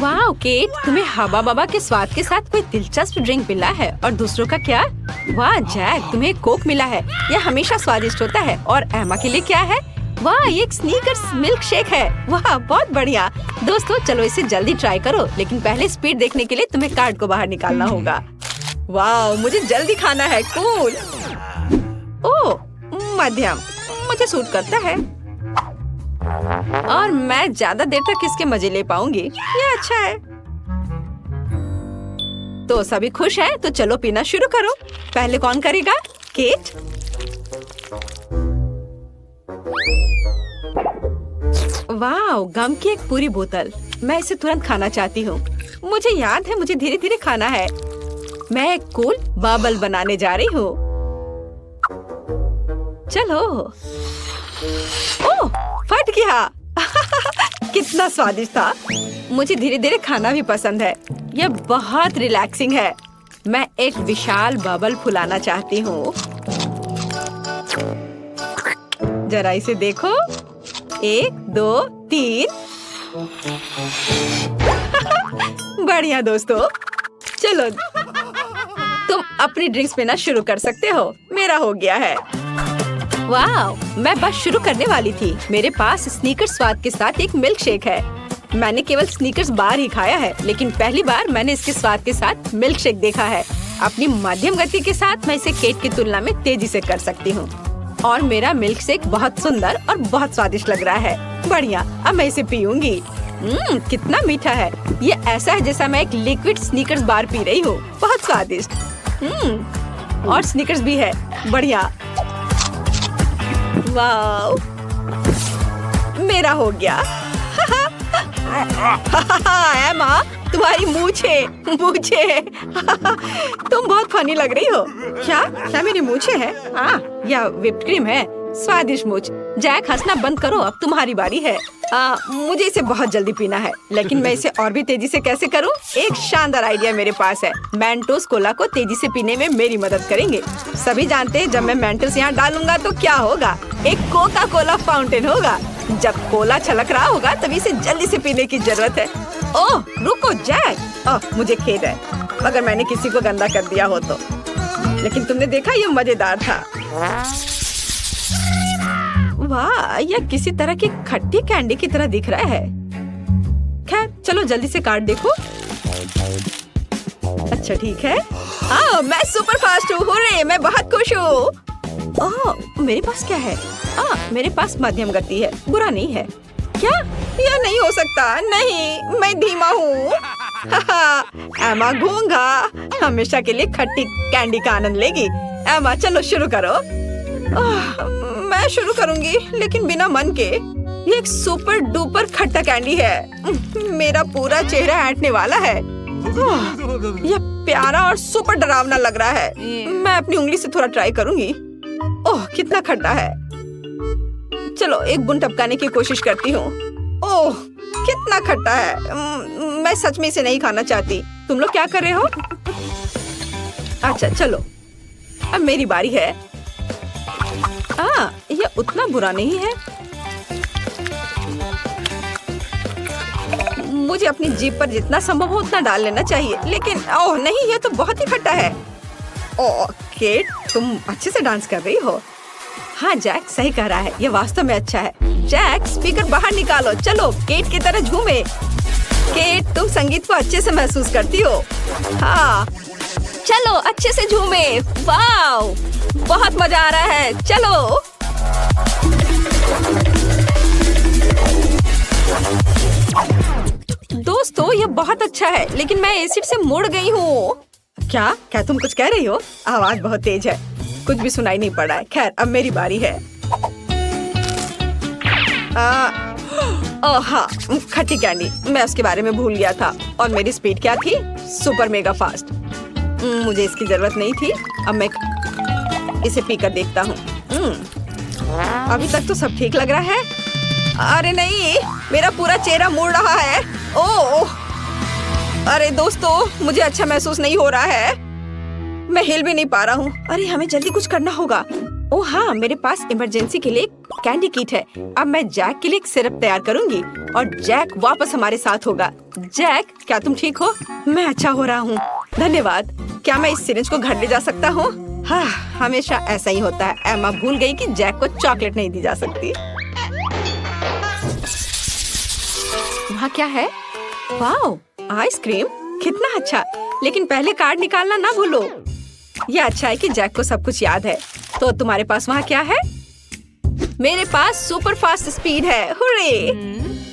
वाह केट, तुम्हें हवा बबा के स्वाद के साथ कोई दिलचस्प ड्रिंक मिला है। और दूसरों का क्या? वाह जैक, तुम्हें कोक मिला है। यह हमेशा स्वादिष्ट होता है। और एमा के लिए क्या है? वाह, ये एक स्नीकर्स मिल्क शेक है। वाह बहुत बढ़िया। दोस्तों चलो इसे जल्दी ट्राई करो, लेकिन पहले स्पीड देखने के लिए तुम्हें कार्ड को बाहर निकालना होगा। वाह, मुझे जल्दी खाना है। कूल। ओह मध्यम, मुझे सूट करता है और मैं ज्यादा देर तक इसके मजे ले पाऊंगी। ये अच्छा है। तो सभी खुश हैं, तो चलो पीना शुरू करो। पहले कौन करेगा? केट। वाह, गम की एक पूरी बोतल। मैं इसे तुरंत खाना चाहती हूँ। मुझे याद है, मुझे धीरे धीरे खाना है। मैं एक कूल बबल बनाने जा रही हूँ। चलो। ओह, फट गया। कितना स्वादिष्ट था। मुझे धीरे धीरे खाना भी पसंद है। यह बहुत रिलैक्सिंग है। मैं एक विशाल बबल फुलाना चाहती हूँ। जरा इसे देखो। 1 2 3। बढ़िया दोस्तों, चलो तुम अपनी ड्रिंक्स पीना शुरू कर सकते हो। मेरा हो गया है। वाह, मैं बस शुरू करने वाली थी। मेरे पास स्नीकर्स स्वाद के साथ एक मिल्क शेक है। मैंने केवल स्नीकर्स बार ही खाया है, लेकिन पहली बार मैंने इसके स्वाद के साथ मिल्क शेक देखा है। अपनी मध्यम गति के साथ मैं इसे केक की तुलना में तेजी से कर सकती हूँ। और मेरा मिल्क शेक बहुत सुंदर और बहुत स्वादिष्ट लग रहा है। बढ़िया, अब मैं इसे पीऊंगी। कितना मीठा है। ये ऐसा है जैसा मैं एक लिक्विड स्नीकर्स बार पी रही हूँ। बहुत स्वादिष्ट। और स्नीकर्स भी है। बढ़िया। वाओ, मेरा हो गया। एमा, तुम्हारी मूछे। तुम बहुत फनी लग रही हो। क्या मेरी मूछे है? या व्हिप्ड क्रीम है? स्वादिष्ट मूछ। जैक, हंसना बंद करो, अब तुम्हारी बारी है। मुझे इसे बहुत जल्दी पीना है, लेकिन मैं इसे और भी तेजी से कैसे करूं? एक शानदार आइडिया मेरे पास है। मेंटोस कोला को तेजी से पीने में मेरी मदद करेंगे। सभी जानते हैं जब मैं मेंटोस यहाँ डालूंगा तो क्या होगा? एक कोका कोला फाउंटेन होगा। जब कोला छलक रहा होगा तभी इसे जल्दी से पीने की जरूरत है। ओह रुको जैक, मुझे खेद है अगर मैंने किसी को गंदा कर दिया हो तो, लेकिन तुमने देखा ये मजेदार था। वाह, यह किसी तरह की खट्टी कैंडी की तरह दिख रहा है। खैर चलो जल्दी से कार्ड देखो। अच्छा ठीक है। मैं सुपर फास्ट हूँ। हुर्रे, मैं बहुत खुश हूँ। मेरे पास क्या है? मेरे पास मध्यम गति है। बुरा नहीं है। क्या? यह नहीं हो सकता। नहीं, मैं धीमा हूँ। एमा गूंगा हमेशा के लिए खट्टी कैंडी का आनंद लेगी। एमा चलो शुरू करो। मैं शुरू करूंगी, लेकिन बिना मन के। ये एक सुपर डुपर खट्टा कैंडी है। मेरा पूरा चेहरा ऐंठने वाला है। यह प्यारा और सुपर डरावना लग रहा है। मैं अपनी उंगली से थोड़ा ट्राई करूंगी। ओह कितना खट्टा है। चलो एक बूंद टपकाने की कोशिश करती हूँ। ओह कितना खट्टा है। मैं सच में इसे नहीं खाना चाहती। तुम लोग क्या कर रहे हो? अच्छा चलो, अब मेरी बारी है। यह उतना बुरा नहीं है। मुझे अपनी जीभ पर जितना संभव हो उतना डाल लेना चाहिए, लेकिन ओह नहीं, यह तो बहुत ही खट्टा है। ओह केट, तुम अच्छे से डांस कर रही हो। हाँ जैक सही कह रहा है, यह वास्तव में अच्छा है। जैक स्पीकर बाहर निकालो, चलो केट की तरह झूमे। केट, तुम संगीत को अच्छे से महसूस करती हो। हाँ चलो अच्छे से झूमे। वाव, बहुत मजा आ रहा है। चलो दोस्तों, यह बहुत अच्छा है, लेकिन मैं एसिड से मुड़ गई हूँ। क्या तुम कुछ कह रही हो? आवाज बहुत तेज है, कुछ भी सुनाई नहीं पड़ा है। खैर अब मेरी बारी है। हाँ, खट्टी कैंडी, मैं उसके बारे में भूल गया था। और मेरी स्पीड क्या थी? Super mega fast. मुझे इसकी जरूरत नहीं थी। अब मैं इसे पीकर देखता हूँ। अभी तक तो सब ठीक लग रहा है। अरे नहीं, मेरा पूरा चेहरा मुड़ रहा है। ओह अरे दोस्तों, मुझे अच्छा महसूस नहीं हो रहा है। मैं हिल भी नहीं पा रहा हूँ। अरे हमें जल्दी कुछ करना होगा। ओह हाँ, मेरे पास इमरजेंसी के लिए कैंडी किट है। अब मैं जैक के लिए एक सिरप तैयार करूंगी और जैक वापस हमारे साथ होगा। जैक, क्या तुम ठीक हो? मैं अच्छा हो रहा हूँ, धन्यवाद। क्या मैं इस सिरिंज को घर ले जा सकता हूँ? हाँ, हमेशा ऐसा ही होता है। एमा भूल गई कि जैक को चॉकलेट नहीं दी जा सकती। वहाँ क्या है? वाओ, आइसक्रीम, कितना अच्छा। लेकिन पहले कार्ड निकालना ना भूलो। ये अच्छा है कि जैक को सब कुछ याद है। तो तुम्हारे पास वहाँ क्या है? मेरे पास सुपर फास्ट स्पीड है, हुर्रे!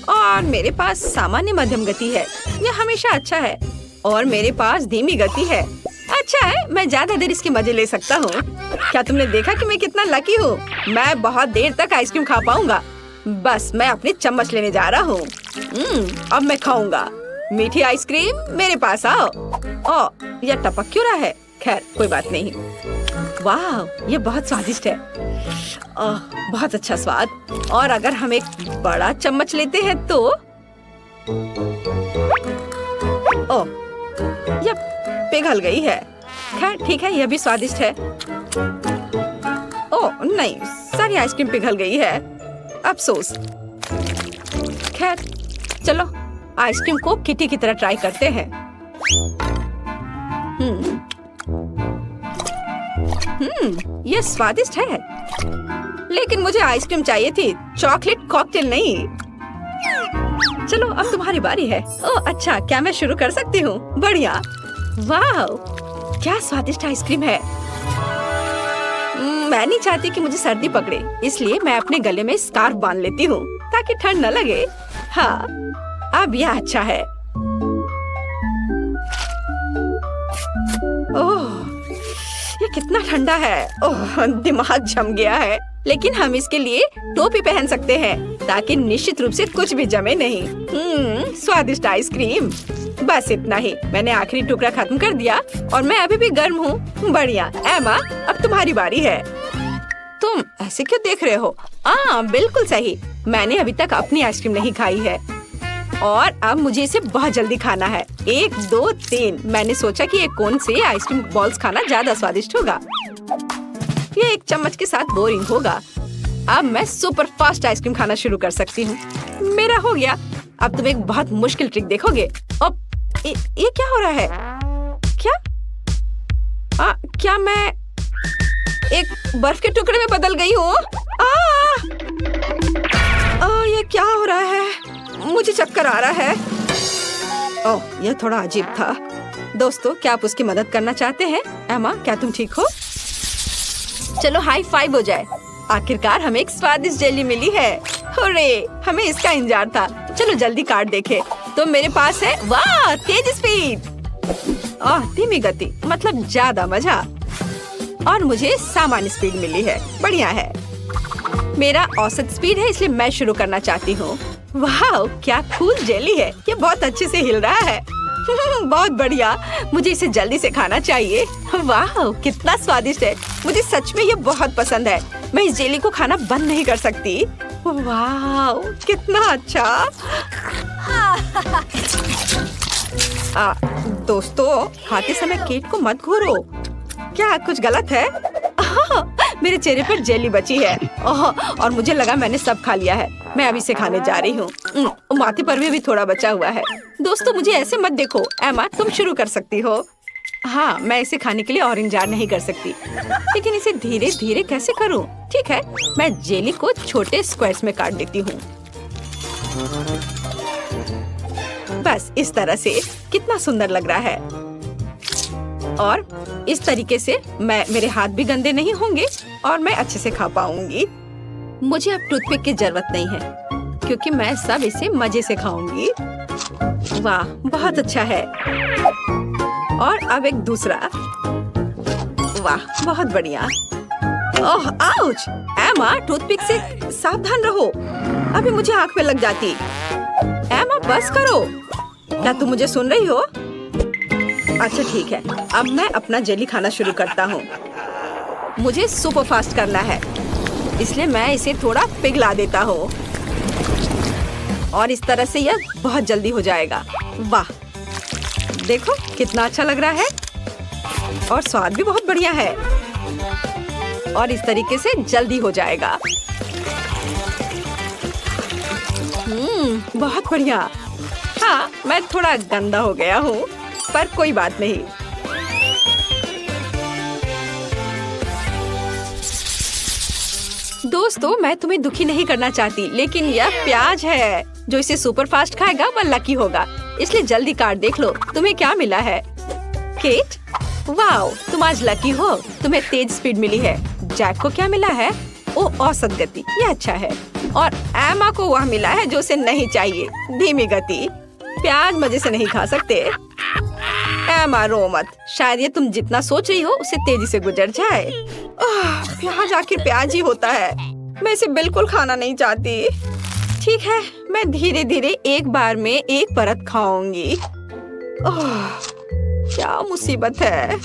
और मेरे पास सामान्य मध्यम गति है, यह हमेशा अच्छा है। और मेरे पास धीमी गति है, अच्छा है, मैं ज्यादा देर इसके मजे ले सकता हूँ। क्या तुमने देखा कि मैं कितना लकी हूँ? मैं बहुत देर तक आइसक्रीम खा पाऊंगा। बस मैं अपनी चम्मच लेने जा रहा हूँ। अब मैं खाऊंगा। मीठी आइसक्रीम मेरे पास आओ। ओह, यह टपक क्यों रहा है? खैर, कोई बात नहीं। वाह, ये बहुत स्वादिष्ट है। बहुत अच्छा स्वाद। और अगर हम एक बड़ा चम्मच लेते हैं तो ओह, यह पिघल गई है। खैर ठीक है, यह भी स्वादिष्ट है। ओह नहीं, सारी आइसक्रीम पिघल गई है, अफसोस। खैर चलो आइसक्रीम को किटी की तरह ट्राई करते हैं। यह स्वादिष्ट है, लेकिन मुझे आइसक्रीम चाहिए थी, चॉकलेट कॉकटेल नहीं। चलो अब तुम्हारी बारी है। ओह अच्छा, क्या मैं शुरू कर सकती हूँ? बढ़िया। वाह, क्या स्वादिष्ट आइसक्रीम है। मैं नहीं चाहती कि मुझे सर्दी पकड़े, इसलिए मैं अपने गले में स्कार्फ बांध लेती हूँ ताकि ठंड न लगे। हाँ, अब यह अच्छा है। ओह, ये कितना ठंडा है। ओह, दिमाग जम गया है। लेकिन हम इसके लिए टोपी पहन सकते हैं ताकि निश्चित रूप से कुछ भी जमे नहीं। स्वादिष्ट आइसक्रीम। बस इतना ही, मैंने आखिरी टुकड़ा खत्म कर दिया और मैं अभी भी गर्म हूँ। बढ़िया। एमा, अब तुम्हारी बारी है। तुम ऐसे क्यों देख रहे हो? बिल्कुल सही, मैंने अभी तक अपनी आइसक्रीम नहीं खाई है और अब मुझे इसे बहुत जल्दी खाना है। 1, 2, 3। मैंने सोचा कि एक कोन से आइसक्रीम बॉल्स खाना ज्यादा स्वादिष्ट होगा। ये एक चम्मच के साथ बोरिंग होगा। अब मैं सुपर फास्ट आइसक्रीम खाना शुरू कर सकती हूँ। मेरा हो गया। अब तुम एक बहुत मुश्किल ट्रिक देखोगे। अब ये क्या हो रहा है? क्या मैं एक बर्फ के टुकड़े में बदल गई हूँ? ये क्या हो रहा है? मुझे चक्कर आ रहा है। ओह, यह थोड़ा अजीब था। दोस्तों, क्या आप उसकी मदद करना चाहते हैं? एमा, क्या तुम ठीक हो? चलो हाई फाइव हो जाए। आखिरकार हमें एक स्वादिष्ट जेली मिली है। हुर्रे, हमें इसका इंतजार था। चलो जल्दी कार्ड देखें। तो मेरे पास है, वाह, तेज स्पीड। धीमी गति, मतलब ज्यादा मजा। और मुझे सामान्य स्पीड मिली है। बढ़िया है। मेरा औसत स्पीड है, इसलिए मैं शुरू करना चाहती हूँ। वाह, क्या कूल जेली है। ये बहुत अच्छे से हिल रहा है। बहुत बढ़िया, मुझे इसे जल्दी से खाना चाहिए। वाह, कितना स्वादिष्ट है। मुझे सच में ये बहुत पसंद है। मैं इस जेली को खाना बंद नहीं कर सकती। वाह, कितना अच्छा। दोस्तों, खाते समय केक को मत घोरो। क्या कुछ गलत है? मेरे चेहरे पर जेली बची है। और मुझे लगा मैंने सब खा लिया है। मैं अभी से खाने जा रही हूँ। माथे पर भी थोड़ा बचा हुआ है। दोस्तों, मुझे ऐसे मत देखो। एमा, तुम शुरू कर सकती हो। हाँ, मैं इसे खाने के लिए और इंतजार नहीं कर सकती, लेकिन इसे धीरे धीरे कैसे करूँ? ठीक है, मैं जेली को छोटे स्क्वायर्स में काट देती हूँ। बस इस तरह से। कितना सुंदर लग रहा है। और इस तरीके से मेरे हाथ भी गंदे नहीं होंगे और मैं अच्छे से खा पाऊंगी। मुझे अब टूथपिक की जरूरत नहीं है क्योंकि मैं सब इसे मजे से खाऊंगी। वाह, बहुत अच्छा है। और अब एक दूसरा। वाह, बहुत बढ़िया। ओह, आउच! एमा, टूथपिक से सावधान रहो, अभी मुझे आंख में लग जाती। एमा, बस करो। क्या तुम मुझे सुन रही हो? अच्छा ठीक है, अब मैं अपना जेली खाना शुरू करता हूँ। मुझे सुपर फास्ट करना है, इसलिए मैं इसे थोड़ा पिघला देता हूँ और इस तरह से यह बहुत जल्दी हो जाएगा। वाह, देखो कितना अच्छा लग रहा है और स्वाद भी बहुत बढ़िया है और इस तरीके से जल्दी हो जाएगा। बहुत बढ़िया। हाँ, मैं थोड़ा गंदा हो गया हूँ, पर कोई बात नहीं। दोस्तों, मैं तुम्हें दुखी नहीं करना चाहती, लेकिन यह प्याज है। जो इसे सुपर फास्ट खाएगा वह लकी होगा, इसलिए जल्दी कार्ड देख लो। तुम्हें क्या मिला है? केट, वाओ, तुम आज लकी हो, तुम्हें तेज स्पीड मिली है। जैक को क्या मिला है? ओ, औसत गति, ये अच्छा है। और एमा को वह मिला है जो उसे नहीं चाहिए, धीमी गति। प्याज मजे से नहीं खा सकते। एमा, रो मत, शायद ये तुम जितना सोच रही हो उससे तेजी से गुजर जाए। प्याज आखिर प्याज ही होता है, मैं इसे बिल्कुल खाना नहीं चाहती। ठीक है, मैं धीरे धीरे एक बार में एक परत खाऊंगी। क्या मुसीबत है।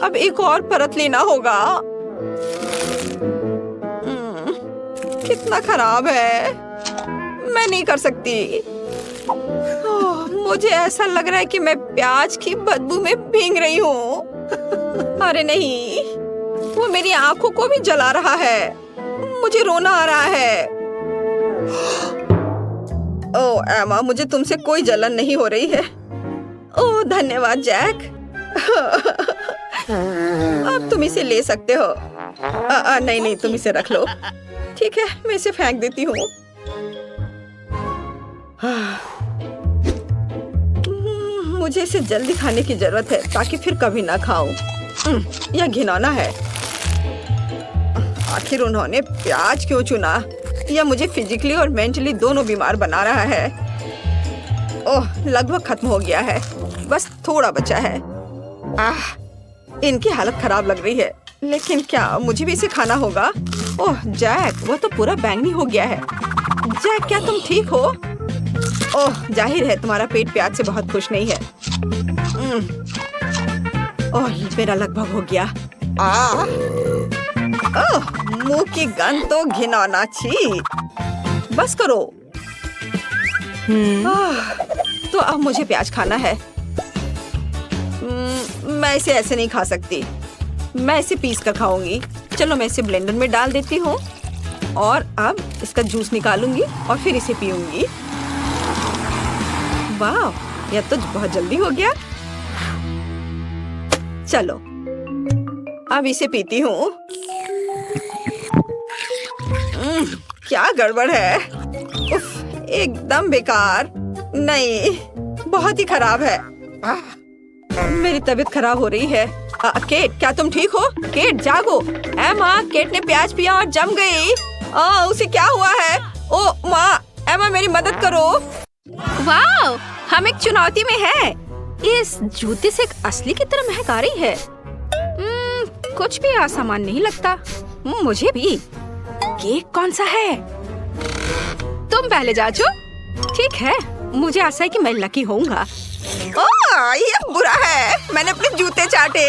अब एक और परत लेना होगा। कितना खराब है, मैं नहीं कर सकती। मुझे ऐसा लग रहा है कि मैं प्याज की बदबू में भीग रही हूँ। अरे नहीं, वो मेरी आंखों को भी जला रहा है। मुझे रोना आ रहा है। ओह एमा, मुझे तुमसे कोई जलन नहीं हो रही है। ओह धन्यवाद जैक। अब तुम इसे ले सकते हो। नहीं नहीं, तुम इसे रख लो। ठीक है, मैं इसे फेंक देती हूँ। मुझे इसे जल्दी खाने की जरूरत है ताकि फिर कभी ना खाऊं। यह घिनौना है। आखिर उन्होंने प्याज क्यों चुना? यह मुझे फिजिकली और मेंटली दोनों बीमार बना रहा है। ओह, लगभग खत्म हो गया है, बस थोड़ा बचा है। इनकी हालत खराब लग रही है, लेकिन क्या मुझे भी इसे खाना होगा? ओह जैक, वह तो पूरा बैंगनी हो गया है। जैक, क्या तुम ठीक हो? ओह, जाहिर है तुम्हारा पेट प्याज से बहुत खुश नहीं है। ओह, मेरा लगभग हो गया। ओह, मुंह की गंध तो घिनौना, छी। बस करो। तो अब मुझे प्याज खाना है। मैं इसे ऐसे नहीं खा सकती, मैं इसे पीस कर खाऊंगी। चलो, मैं इसे ब्लेंडर में डाल देती हूँ और अब इसका जूस निकालूंगी और फिर इसे पीऊंगी। वाह, यह तो बहुत जल्दी हो गया। चलो, अब इसे पीती हूँ। क्या गड़बड़ है? उफ, एकदम बेकार। नहीं, बहुत ही खराब है। मेरी तबीयत खराब हो रही है। केट, क्या तुम ठीक हो? केट, जागो। एमा, केट ने प्याज पिया और जम गई। उसे क्या हुआ है? ओ माँ, एमा मेरी मदद करो। वाह, हम एक चुनौती में हैं। इस जूते से एक असली की तरह महक आ रही है। कुछ भी आसान नहीं लगता। मुझे भी। केक कौन सा है? तुम पहले जाचो। ठीक है, मुझे आशा है कि मैं लकी होऊंगा। ओह, ये बुरा है, मैंने अपने जूते चाटे।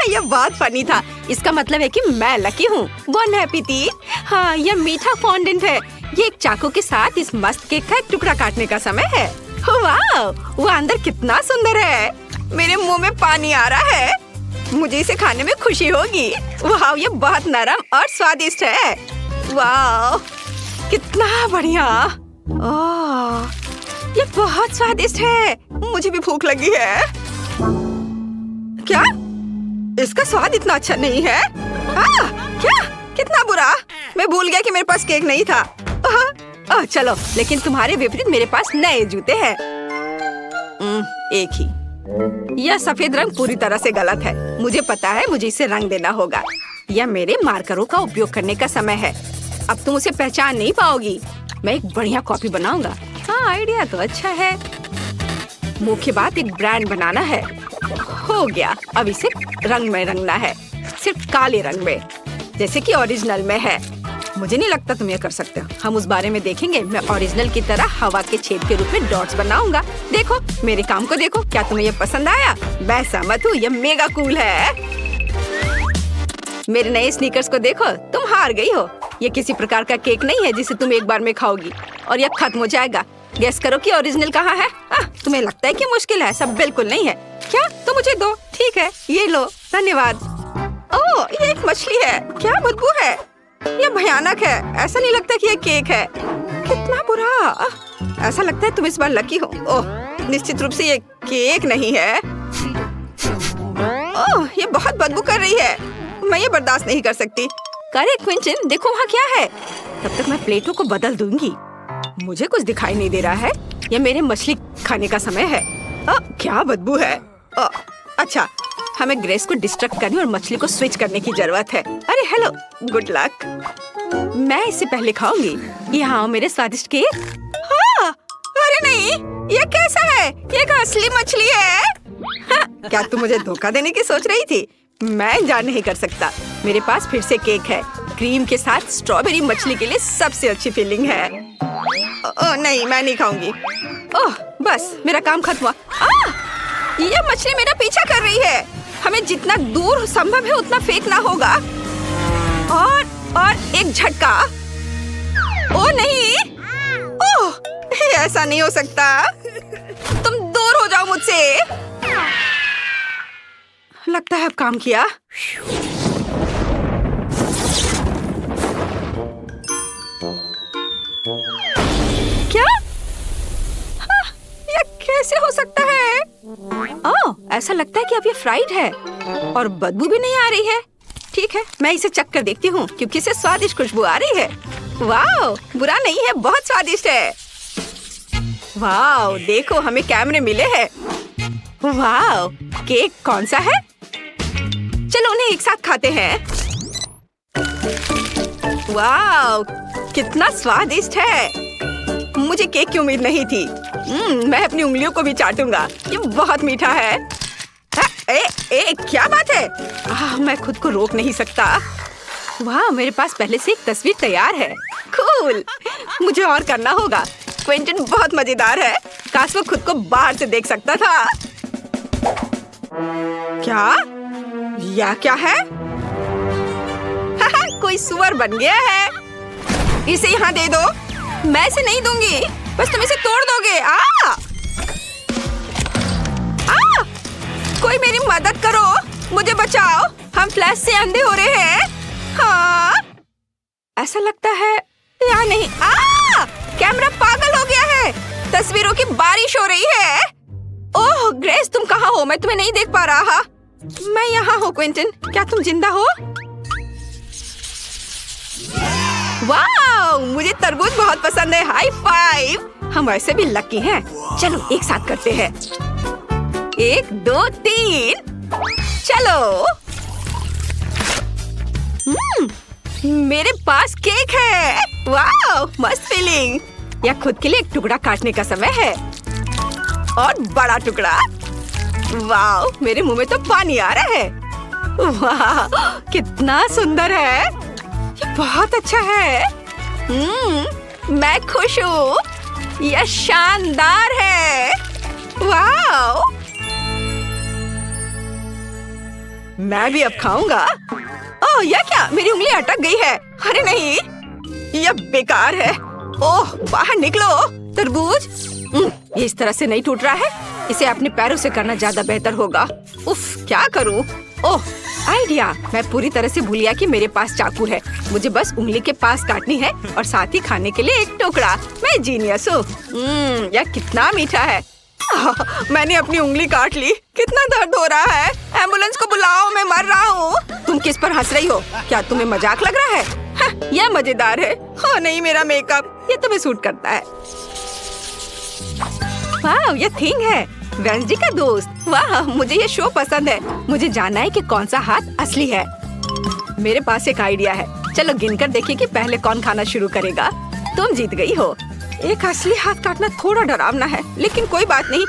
यह बहुत फनी था। इसका मतलब है कि मैं लकी हूँ। बोन हैप्पी थी। हाँ, यह मीठा फॉन्डेंट है। ये एक चाकू के साथ इस मस्त केक का एक टुकड़ा काटने का समय है। वाह, वो अंदर कितना सुंदर है। मेरे मुंह में पानी आ रहा है। मुझे इसे खाने में खुशी होगी। वाह, ये बहुत नरम और स्वादिष्ट है। वाह, कितना बढ़िया। ओह, ये बहुत स्वादिष्ट है। मुझे भी भूख लगी है। क्या? इसका स्वाद इतना अच्छा नहीं है? क्या? कितना बुरा। मैं भूल गया कि मेरे पास केक नहीं था। चलो, लेकिन तुम्हारे विपरीत मेरे पास नए जूते हैं। एक ही। यह सफेद रंग पूरी तरह से गलत है। मुझे पता है, मुझे इसे रंग देना होगा। यह मेरे मार्करों का उपयोग करने का समय है। अब तुम उसे पहचान नहीं पाओगी। मैं एक बढ़िया कॉपी बनाऊंगा। हाँ, आइडिया तो अच्छा है। मुख्य बात एक ब्रांड बनाना है। हो गया, अब इसे रंग में रंगना है, सिर्फ काले रंग में, जैसे कि ओरिजिनल में है। मुझे नहीं लगता तुम ये कर सकते हो। हम उस बारे में देखेंगे। मैं ओरिजिनल की तरह हवा के छेद के रूप में डॉट्स बनाऊंगा। देखो, मेरे काम को देखो। क्या तुम्हें ये पसंद आया? मैं सहमत हूँ, ये मेगा कूल है। मेरे नए स्नीकर्स को देखो। तुम हार गई हो। ये किसी प्रकार का केक नहीं है जिसे तुम एक बार में खाओगी और यह खत्म हो जाएगा। गेस करो कि ओरिजिनल कहाँ है? तुम्हें लगता है कि मुश्किल है? सब बिल्कुल नहीं है। क्या? तो मुझे दो। ठीक है, ये लो। धन्यवाद। ओह, ये एक एक मछली है। क्या बदबू है, ये भयानक है। ऐसा नहीं लगता कि ये केक है। कितना बुरा। ऐसा लगता है तुम इस बार लकी हो। ओह, निश्चित रूप से ये केक नहीं है। ओह, ये बहुत बदबू कर रही है। मैं ये बर्दाश्त नहीं कर सकती। करे क्विंटन, देखो वहाँ क्या है। तब तक मैं प्लेटों को बदल दूंगी। मुझे कुछ दिखाई नहीं दे रहा है। ये मेरे मछली खाने का समय है। क्या बदबू है। अच्छा, हमें ग्रेस को डिस्ट्रैक्ट करने और मछली को स्विच करने की जरूरत है। अरे हेलो, गुड लक। मैं इससे पहले खाऊंगी। यहाँ मेरे स्वादिष्ट केक। हाँ, अरे नहीं, ये कैसा है? ये एक असली मछली है। हाँ, क्या तुम मुझे धोखा देने की सोच रही थी? मैं इंतजार नहीं कर सकता। मेरे पास फिर से केक है। क्रीम के साथ स्ट्रॉबेरी मछली के लिए सबसे अच्छी फीलिंग है। नहीं, मैं नहीं खाऊंगी। ओह, बस मेरा काम खत्म हुआ। ये मछली मेरा पीछा कर रही है। हमें जितना दूर संभव है उतना फेंकना होगा। और एक झटका। ओ नहीं, ओह, ऐसा नहीं हो सकता। तुम दूर हो जाओ मुझसे। लगता है अब काम किया। क्या? ये कैसे हो सकता है? ओह, ऐसा लगता है कि अब ये फ्राइड है और बदबू भी नहीं आ रही है। ठीक है, मैं इसे चख कर देखती हूँ क्योंकि इसे स्वादिष्ट खुशबू आ रही है। वाओ, बुरा नहीं है, बहुत स्वादिष्ट है। वाओ, देखो हमें कैमरे मिले हैं। वाओ, केक कौन सा है? चलो उन्हें एक साथ खाते हैं। वाओ, कितना स्वादिष्ट है। मुझे केक की उम्मीद नहीं थी। मैं अपनी उंगलियों को भी चाटूंगा। ये बहुत मीठा है। क्या बात है? मैं खुद को रोक नहीं सकता। वाह, मेरे पास पहले से एक तस्वीर तैयार है। कूल, मुझे और करना होगा। क्विंटन बहुत मजेदार है। काश वो खुद को बाहर से देख सकता था। क्या? या क्या है? कोई सुअर बन गया है। इसे यहाँ दे दो। मैं इसे नहीं दूंगी, बस तुम इसे तोड़ दोगे। कोई मेरी मदद करो, मुझे बचाओ। हम फ्लैश से अंधे हो रहे हैं। हाँ, ऐसा लगता है या नहीं। कैमरा पागल हो गया है। तस्वीरों की बारिश हो रही है। ओह ग्रेस, तुम कहाँ हो? मैं तुम्हें नहीं देख पा रहा। मैं यहाँ हूँ क्विंटन, क्या तुम जिंदा हो? वाह, मुझे तरबूज बहुत पसंद है। High five. हम ऐसे भी लकी हैं। चलो एक साथ करते हैं। 1 2 3। चलो। मेरे पास केक है। वाह, मस्त फीलिंग। या खुद के लिए एक टुकड़ा काटने का समय है। और बड़ा टुकड़ा। वाह, मेरे मुंह में तो पानी आ रहा है। वाह, कितना सुंदर है। ये बहुत अच्छा है। मैं खुश हूँ। यह शानदार है। वाह, मैं भी अब खाऊंगा। ओह, यह क्या? मेरी उंगली अटक गई है। अरे नहीं, यह बेकार है। ओह, बाहर निकलो। तरबूज ये इस तरह से नहीं टूट रहा है। इसे अपने पैरों से करना ज्यादा बेहतर होगा। उफ, क्या करूं? ओह, आइडिया। मैं पूरी तरह से भूल गया कि मेरे पास चाकू है। मुझे बस उंगली के पास काटनी है और साथ ही खाने के लिए एक टुकड़ा। मैं जीनियस हूँ। यह कितना मीठा है। मैंने अपनी उंगली काट ली। कितना दर्द हो रहा है। एम्बुलेंस को बुलाओ, मैं मर रहा हूँ। तुम किस पर हंस रही हो? क्या तुम्हें मजाक लग रहा है? यह मजेदार है। हाँ नहीं, मेरा मेकअप ये तुम्हें सूट करता है। वाह, यह थिंग है। वेंसडे का दोस्त। वाह, मुझे ये शो पसंद है। मुझे जानना है कि कौन सा हाथ असली है। मेरे पास एक आइडिया है। चलो गिनकर देखिए कि पहले कौन खाना शुरू करेगा। तुम जीत गई हो। एक असली हाथ काटना थोड़ा डरावना है, लेकिन कोई बात नहीं।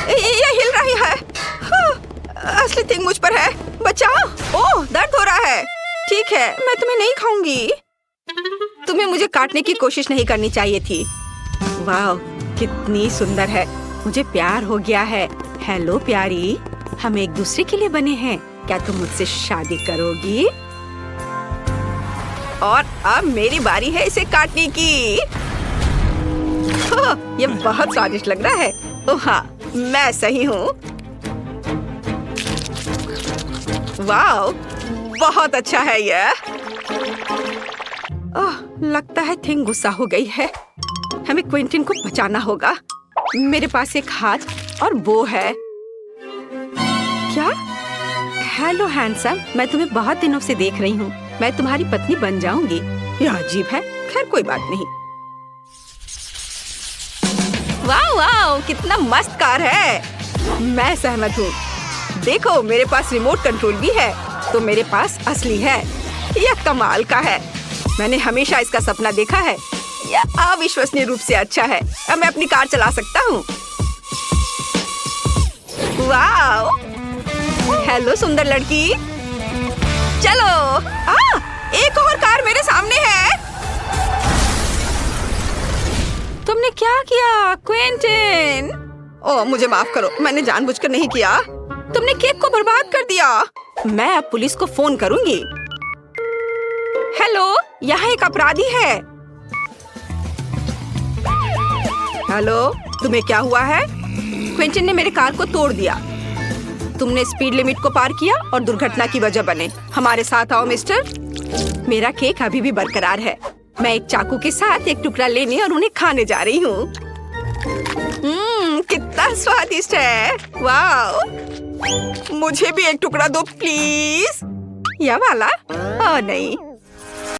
ये हिल रही है। असली थिंग मुझ पर है। बचाओ। ओह, दर्द हो रहा है। ठीक है, मैं तुम्हें नहीं खाऊंगी। तुम्हें मुझे काटने की कोशिश नहीं करनी चाहिए थी। वाह, कितनी सुंदर है। मुझे प्यार हो गया है। हेलो प्यारी, हम एक दूसरे के लिए बने हैं। क्या तुम मुझसे शादी करोगी? और अब मेरी बारी है इसे काटने की। ये बहुत स्वादिष्ट लग रहा है। ओह हाँ, मैं सही हूँ। वाह, बहुत अच्छा है यह। लगता है थिंग गुस्सा हो गई है। हमें क्विंटिन को बचाना होगा। मेरे पास एक हाथ और वो है। क्या? हेलो हैंडसम, मैं तुम्हें बहुत दिनों से देख रही हूँ। मैं तुम्हारी पत्नी बन जाऊंगी। यह अजीब है। खैर कोई बात नहीं। वाह वाह, कितना मस्त कार है। मैं सहमत हूँ। देखो, मेरे पास रिमोट कंट्रोल भी है, तो मेरे पास असली है। यह कमाल का है। मैंने हमेशा इसका सपना देखा है। यह अविश्वसनीय रूप से अच्छा है। अब मैं अपनी कार चला सकता हूँ। वाह! हेलो सुंदर लड़की। चलो। एक और कार मेरे सामने है। तुमने क्या किया, क्विंटिन? ओह, मुझे माफ करो, मैंने जानबूझकर नहीं किया। तुमने केक को बर्बाद कर दिया। मैं अब पुलिस को फोन करूंगी। हेलो, यहाँ एक अपराधी है। हेलो, तुम्हें क्या हुआ है? क्विंटिन ने मेरे कार को तोड़ दिया। तुमने स्पीड लिमिट को पार किया और दुर्घटना की वजह बने। हमारे साथ आओ मिस्टर। मेरा केक अभी भी बरकरार है। मैं एक चाकू के साथ एक टुकड़ा लेने और उन्हें खाने जा रही हूँ। कितना स्वादिष्ट है। वाह! मुझे भी एक टुकड़ा दो प्लीज। यह वाला? नहीं,